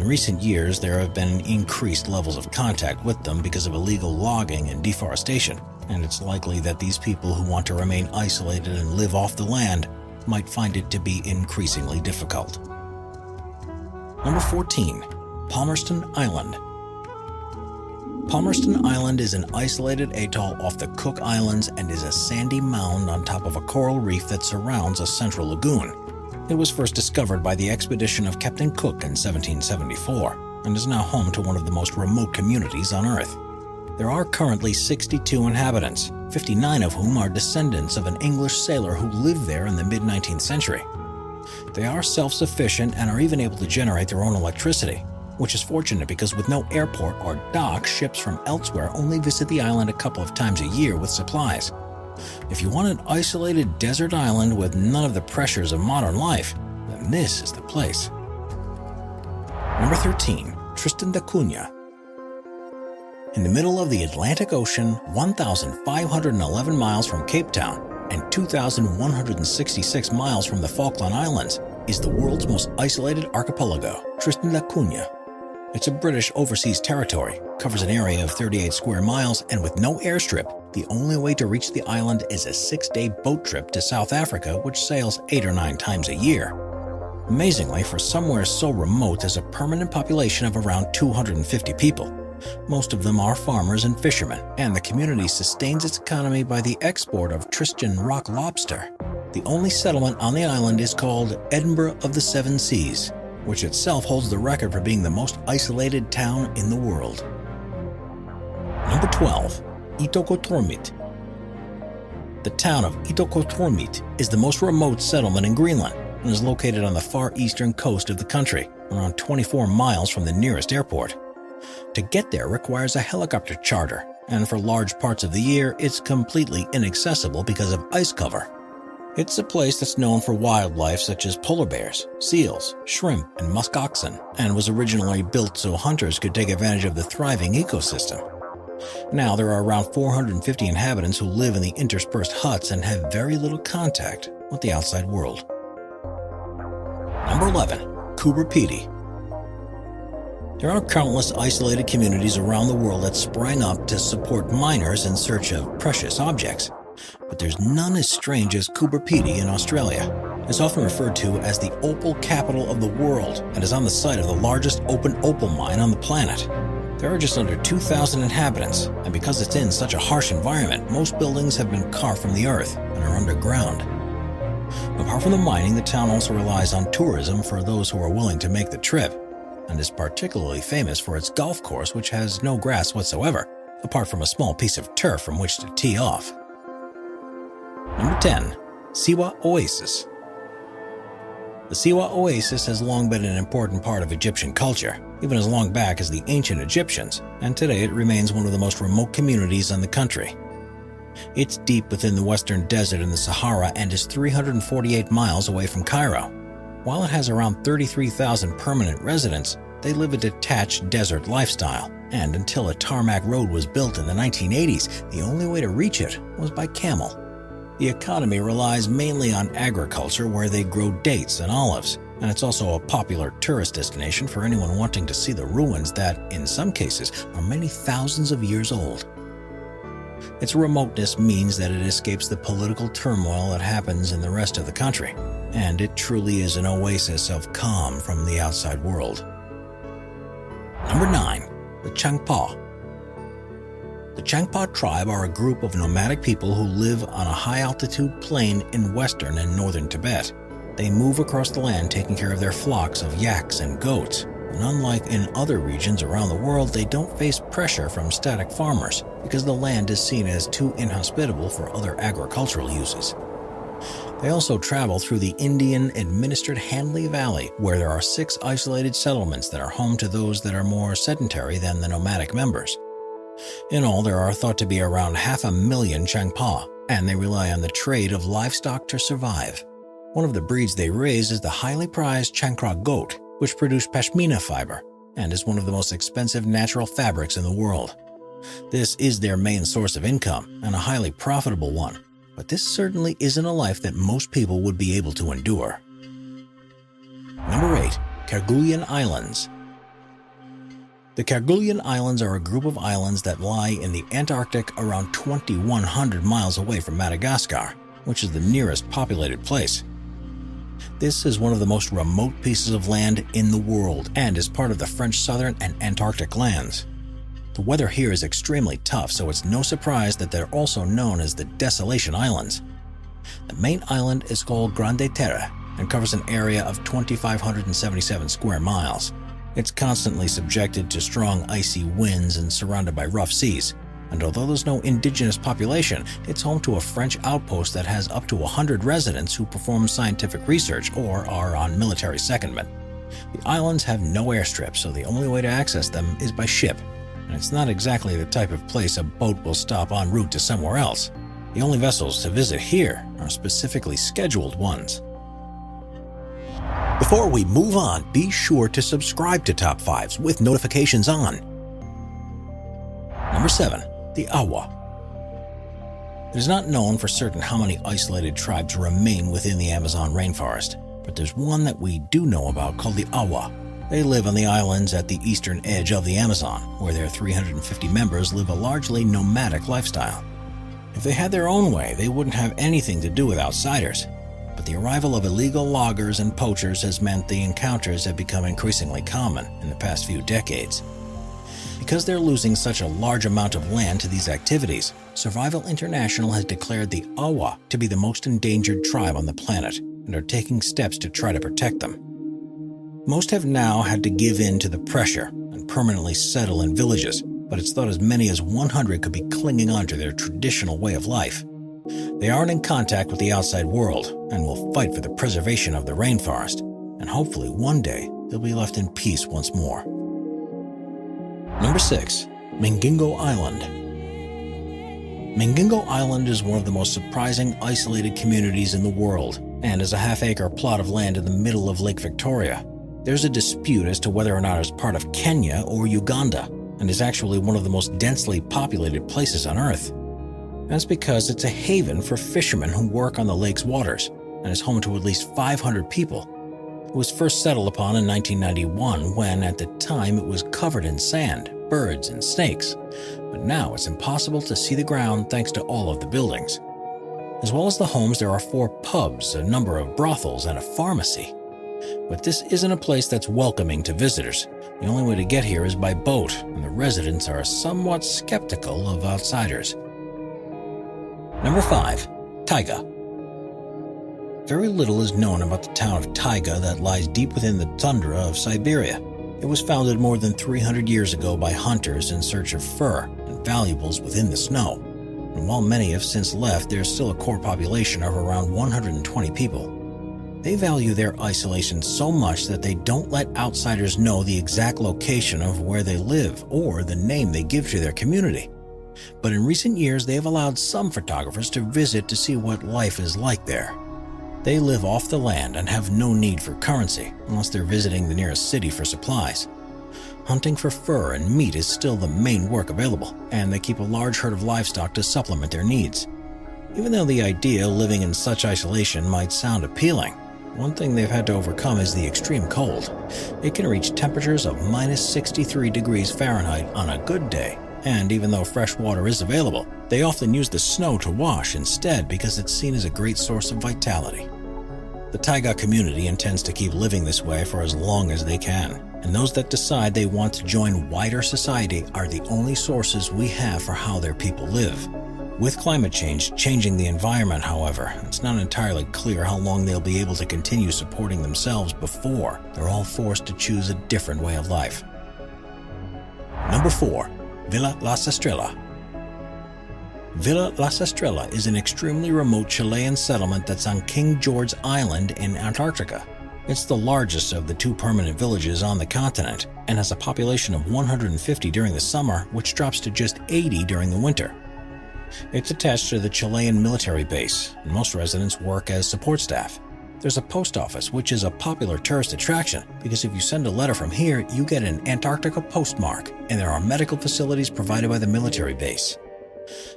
In recent years, there have been increased levels of contact with them because of illegal logging and deforestation, and it's likely that these people who want to remain isolated and live off the land might find it to be increasingly difficult. Number 14. Palmerston Island. Palmerston Island is an isolated atoll off the Cook Islands and is a sandy mound on top of a coral reef that surrounds a central lagoon. It was first discovered by the expedition of Captain Cook in 1774 and is now home to one of the most remote communities on Earth. There are currently 62 inhabitants, 59 of whom are descendants of an English sailor who lived there in the mid-19th century. They are self-sufficient and are even able to generate their own electricity, which is fortunate because with no airport or dock, ships from elsewhere only visit the island a couple of times a year with supplies. If you want an isolated desert island with none of the pressures of modern life, then this is the place. Number 13. Tristan da Cunha. In the middle of the Atlantic Ocean, 1,511 miles from Cape Town and 2,166 miles from the Falkland Islands, is the world's most isolated archipelago, Tristan da Cunha. It's a British overseas territory, covers an area of 38 square miles, and with no airstrip, the only way to reach the island is a 6-day boat trip to South Africa, which sails 8 or 9 times a year. Amazingly, for somewhere so remote, there's a permanent population of around 250 people. Most of them are farmers and fishermen, and the community sustains its economy by the export of Tristan rock lobster. The only settlement on the island is called Edinburgh of the Seven Seas, which itself holds the record for being the most isolated town in the world. Number 12. Itokotormit. The town of Itokotormit is the most remote settlement in Greenland and is located on the far eastern coast of the country, around 24 miles from the nearest airport. To get there requires a helicopter charter, and for large parts of the year, it's completely inaccessible because of ice cover. It's a place that's known for wildlife such as polar bears, seals, shrimp, and musk oxen, and was originally built so hunters could take advantage of the thriving ecosystem. Now there are around 450 inhabitants who live in the interspersed huts and have very little contact with the outside world. Number 11. Coober Pedy. There are countless isolated communities around the world that sprang up to support miners in search of precious objects. But there's none as strange as Coober Pedy in Australia. It's often referred to as the opal capital of the world and is on the site of the largest open opal mine on the planet. There are just under 2,000 inhabitants, and because it's in such a harsh environment, most buildings have been carved from the earth and are underground. Apart from the mining, the town also relies on tourism for those who are willing to make the trip, and is particularly famous for its golf course, which has no grass whatsoever, apart from a small piece of turf from which to tee off. Number 10. Siwa Oasis. The Siwa Oasis has long been an important part of Egyptian culture, even as long back as the ancient Egyptians, and today it remains one of the most remote communities in the country. It's deep within the western desert in the Sahara and is 348 miles away from Cairo. While it has around 33,000 permanent residents, they live a detached desert lifestyle, and until a tarmac road was built in the 1980s, the only way to reach it was by camel. The economy relies mainly on agriculture, where they grow dates and olives, and it's also a popular tourist destination for anyone wanting to see the ruins that, in some cases, are many thousands of years old. Its remoteness means that it escapes the political turmoil that happens in the rest of the country, and it truly is an oasis of calm from the outside world. Number 9. The Changpa. The Changpa tribe are a group of nomadic people who live on a high-altitude plain in western and northern Tibet. They move across the land taking care of their flocks of yaks and goats, and unlike in other regions around the world, they don't face pressure from static farmers because the land is seen as too inhospitable for other agricultural uses. They also travel through the Indian-administered Handley Valley, where there are 6 isolated settlements that are home to those that are more sedentary than the nomadic members. In all, there are thought to be around 500,000 Changpa, and they rely on the trade of livestock to survive. One of the breeds they raise is the highly prized Chankra goat, which produce pashmina fiber, and is one of the most expensive natural fabrics in the world. This is their main source of income, and a highly profitable one, but this certainly isn't a life that most people would be able to endure. Number 8. Kerguelen Islands. The Kerguelen Islands are a group of islands that lie in the Antarctic around 2,100 miles away from Madagascar, which is the nearest populated place. This is one of the most remote pieces of land in the world and is part of the French Southern and Antarctic lands. The weather here is extremely tough, so it's no surprise that they're also known as the Desolation Islands. The main island is called Grande Terre and covers an area of 2,577 square miles. It's constantly subjected to strong icy winds and surrounded by rough seas. And although there's no indigenous population, it's home to a French outpost that has up to 100 residents who perform scientific research or are on military secondment. The islands have no airstrip, so the only way to access them is by ship. And it's not exactly the type of place a boat will stop en route to somewhere else. The only vessels to visit here are specifically scheduled ones. Before we move on, be sure to subscribe to Top 5s with notifications on. Number 7. The Awa. It is not known for certain how many isolated tribes remain within the Amazon rainforest, but there's one that we do know about called the Awa. They live on the islands at the eastern edge of the Amazon, where their 350 members live a largely nomadic lifestyle. If they had their own way, they wouldn't have anything to do with outsiders. But the arrival of illegal loggers and poachers has meant the encounters have become increasingly common in the past few decades. Because they're losing such a large amount of land to these activities, Survival International has declared the Awa to be the most endangered tribe on the planet and are taking steps to try to protect them. Most have now had to give in to the pressure and permanently settle in villages, but it's thought as many as 100 could be clinging on to their traditional way of life. They aren't in contact with the outside world and will fight for the preservation of the rainforest, and hopefully one day they'll be left in peace once more. Number 6. Mengingo Island. Mengingo Island is one of the most surprising isolated communities in the world and is a half-acre plot of land in the middle of Lake Victoria. There's a dispute as to whether or not it's part of Kenya or Uganda and is actually one of the most densely populated places on Earth. That's because it's a haven for fishermen who work on the lake's waters and is home to at least 500 people. It was first settled upon in 1991 when, at the time, it was covered in sand, birds, and snakes. But now it's impossible to see the ground thanks to all of the buildings. As well as the homes, there are 4 pubs, a number of brothels, and a pharmacy. But this isn't a place that's welcoming to visitors. The only way to get here is by boat, and the residents are somewhat skeptical of outsiders. Number 5. Taiga. Very little is known about the town of Taiga that lies deep within the tundra of Siberia. It was founded more than 300 years ago by hunters in search of fur and valuables within the snow. And while many have since left, there's still a core population of around 120 people. They value their isolation so much that they don't let outsiders know the exact location of where they live or the name they give to their community. But in recent years, they have allowed some photographers to visit to see what life is like there. They live off the land and have no need for currency unless they're visiting the nearest city for supplies. Hunting for fur and meat is still the main work available, and they keep a large herd of livestock to supplement their needs. Even though the idea of living in such isolation might sound appealing, one thing they've had to overcome is the extreme cold. It can reach temperatures of minus 63 degrees Fahrenheit on a good day. And even though fresh water is available, they often use the snow to wash instead because it's seen as a great source of vitality. The Taiga community intends to keep living this way for as long as they can, and those that decide they want to join wider society are the only sources we have for how their people live. With climate change changing the environment, however, it's not entirely clear how long they'll be able to continue supporting themselves before they're all forced to choose a different way of life. Number 4. Villa La Estrella. Villa La Estrella is an extremely remote Chilean settlement that's on King George Island in Antarctica. It's the largest of the 2 permanent villages on the continent and has a population of 150 during the summer, which drops to just 80 during the winter. It's attached to the Chilean military base, and most residents work as support staff. There's a post office, which is a popular tourist attraction because if you send a letter from here, you get an Antarctica postmark, and there are medical facilities provided by the military base.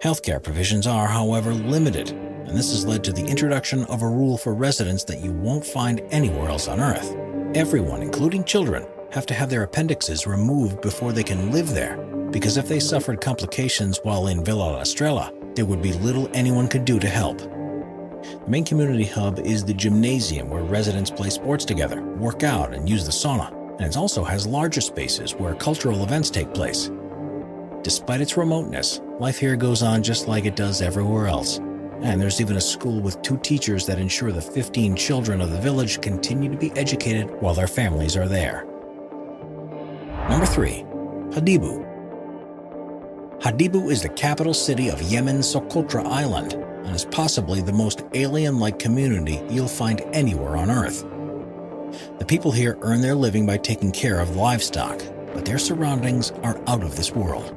Healthcare provisions are, however, limited, and this has led to the introduction of a rule for residents that you won't find anywhere else on Earth. Everyone, including children, have to have their appendixes removed before they can live there, because if they suffered complications while in Villa Estrella, there would be little anyone could do to help. The main community hub is the gymnasium where residents play sports together, work out, and use the sauna, and it also has larger spaces where cultural events take place. Despite its remoteness, life here goes on just like it does everywhere else. And there's even a school with 2 teachers that ensure the 15 children of the village continue to be educated while their families are there. Number 3. Hadibu. Hadibu is the capital city of Yemen's Socotra Island and is possibly the most alien-like community you'll find anywhere on Earth. The people here earn their living by taking care of livestock, but their surroundings are out of this world.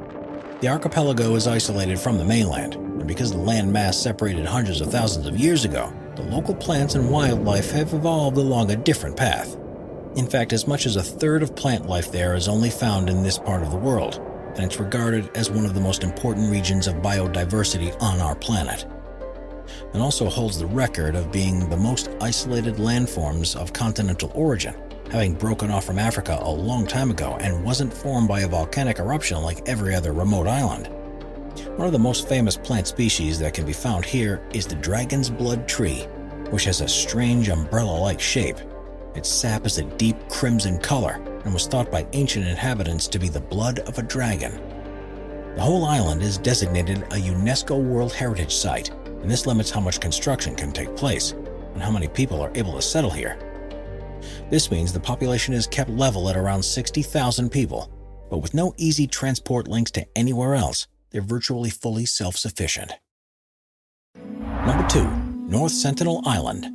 The archipelago is isolated from the mainland, and because the land mass separated hundreds of thousands of years ago, the local plants and wildlife have evolved along a different path. In fact, as much as a third of plant life there is only found in this part of the world, and it's regarded as one of the most important regions of biodiversity on our planet. It also holds the record of being the most isolated landforms of continental origin, having broken off from Africa a long time ago and wasn't formed by a volcanic eruption like every other remote island. One of the most famous plant species that can be found here is the dragon's blood tree, which has a strange umbrella-like shape. Its sap is a deep crimson color and was thought by ancient inhabitants to be the blood of a dragon. The whole island is designated a UNESCO World Heritage Site, and this limits how much construction can take place and how many people are able to settle here. This means the population is kept level at around 60,000 people, but with no easy transport links to anywhere else, they're virtually fully self-sufficient. Number 2. North Sentinel Island.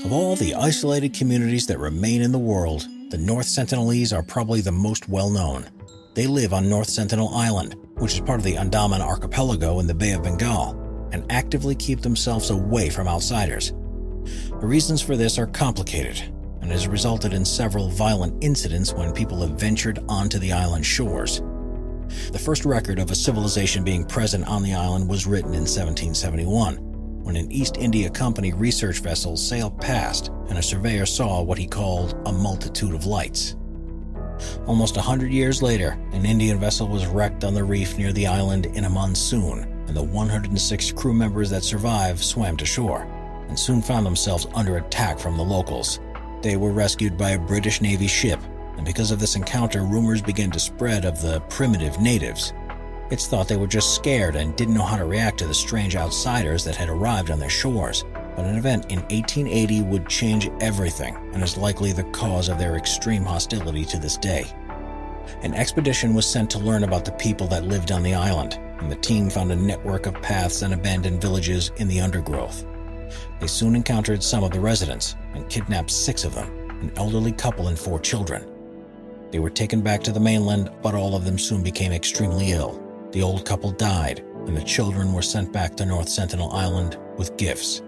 Of all the isolated communities that remain in the world, the North Sentinelese are probably the most well-known. They live on North Sentinel Island, which is part of the Andaman Archipelago in the Bay of Bengal, and actively keep themselves away from outsiders. The reasons for this are complicated, and has resulted in several violent incidents when people have ventured onto the island shores. The first record of a civilization being present on the island was written in 1771, when an East India Company research vessel sailed past and a surveyor saw what he called a multitude of lights. Almost 100 years later, an Indian vessel was wrecked on the reef near the island in a monsoon, and the 106 crew members that survived swam to shore and soon found themselves under attack from the locals. They were rescued by a British Navy ship, and because of this encounter, rumors began to spread of the primitive natives. It's thought they were just scared and didn't know how to react to the strange outsiders that had arrived on their shores, but an event in 1880 would change everything and is likely the cause of their extreme hostility to this day. An expedition was sent to learn about the people that lived on the island, and the team found a network of paths and abandoned villages in the undergrowth. They soon encountered some of the residents and kidnapped 6 of them, an elderly couple and 4 children. They were taken back to the mainland, but all of them soon became extremely ill. The old couple died, and the children were sent back to North Sentinel Island with gifts.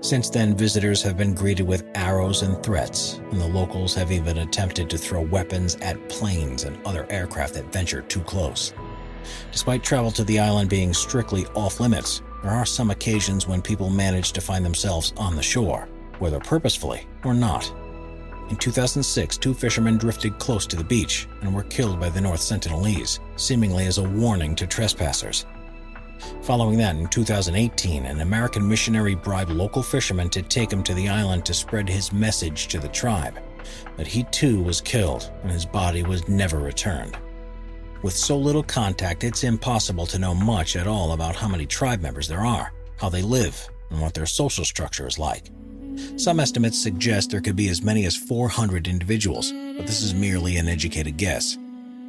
Since then, visitors have been greeted with arrows and threats, and the locals have even attempted to throw weapons at planes and other aircraft that venture too close. Despite travel to the island being strictly off-limits, there are some occasions when people manage to find themselves on the shore, whether purposefully or not. In 2006, 2 fishermen drifted close to the beach and were killed by the North Sentinelese, seemingly as a warning to trespassers. Following that, in 2018, an American missionary bribed local fishermen to take him to the island to spread his message to the tribe, but he too was killed and his body was never returned. With so little contact, it's impossible to know much at all about how many tribe members there are, how they live, and what their social structure is like. Some estimates suggest there could be as many as 400 individuals, but this is merely an educated guess.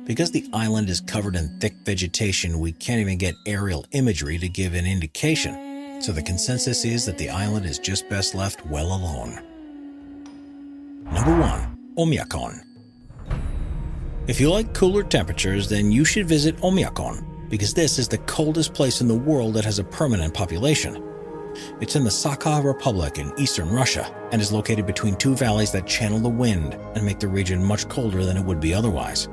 Because the island is covered in thick vegetation, we can't even get aerial imagery to give an indication, so the consensus is that the island is just best left well alone. Number 1. Omiakon. If you like cooler temperatures, then you should visit Omiakon, because this is the coldest place in the world that has a permanent population. It's in the Sakha Republic in eastern Russia and is located between 2 valleys that channel the wind and make the region much colder than it would be otherwise.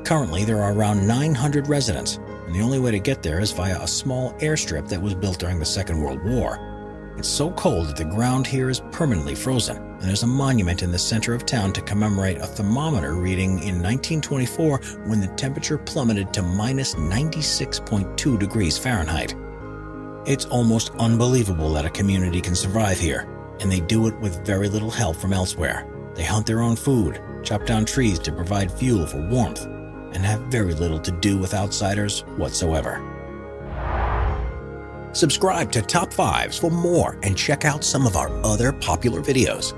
Currently, there are around 900 residents, and the only way to get there is via a small airstrip that was built during the Second World War. It's so cold that the ground here is permanently frozen, and there's a monument in the center of town to commemorate a thermometer reading in 1924 when the temperature plummeted to minus 96.2 degrees Fahrenheit. It's almost unbelievable that a community can survive here, and they do it with very little help from elsewhere. They hunt their own food, chop down trees to provide fuel for warmth, and have very little to do with outsiders whatsoever. Subscribe to Top 5s for more and check out some of our other popular videos.